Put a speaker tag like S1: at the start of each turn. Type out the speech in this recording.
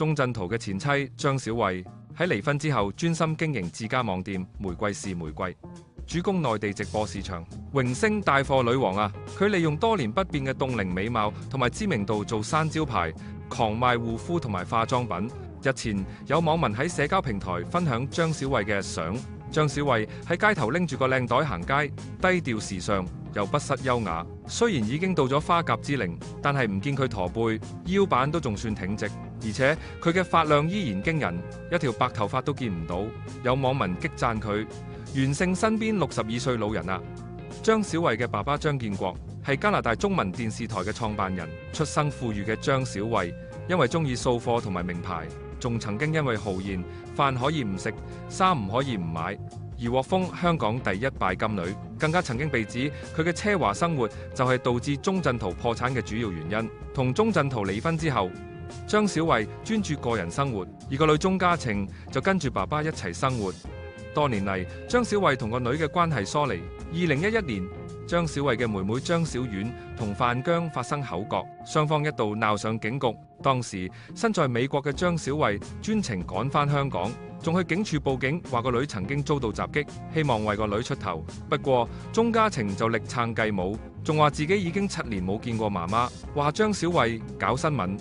S1: 鐘鎮濤嘅前妻張小慧喺離婚之後專心經營自家網店玫瑰是玫瑰，主攻內地直播市場，榮升帶貨女王啊！佢利用多年不變嘅凍齡美貌同埋知名度做山招牌，狂賣護膚同埋化妝品。日前有網民喺社交平台分享張小慧嘅相，張小慧喺街頭拎住個靚袋行街，低調時尚又不失優雅。雖然已經到咗花甲之齡，但係唔見佢駝背，腰板都仲算挺直，而且佢嘅髮量依然驚人，一條白頭髮都見唔到。有網民激讚佢完勝身邊62歲老人啊！張小慧嘅爸爸張建國係加拿大中文電視台嘅創辦人，出生富裕嘅張小慧因為中意掃貨同埋名牌，仲曾經因為豪言飯可以唔食，衫唔可以唔買，而獲封香港第一拜金女，更加曾經被指佢嘅奢華生活就係導致鐘鎮濤破產嘅主要原因。同鐘鎮濤離婚之後，張小慧專注個人生活，而個女鐘嘉晴就跟住爸爸一齊生活。多年嚟，張小慧同個女嘅關係疏離。2011年，張小慧嘅妹妹張小婉同范姜發生口角，雙方一度鬧上警局。當時身在美國嘅張小慧專程趕返香港，仲去警署報警，話個女曾經遭到襲擊，希望為個女出頭。不過鐘嘉晴就力撐繼母，仲話自己已經7年冇見過媽媽，話張小慧搞新聞。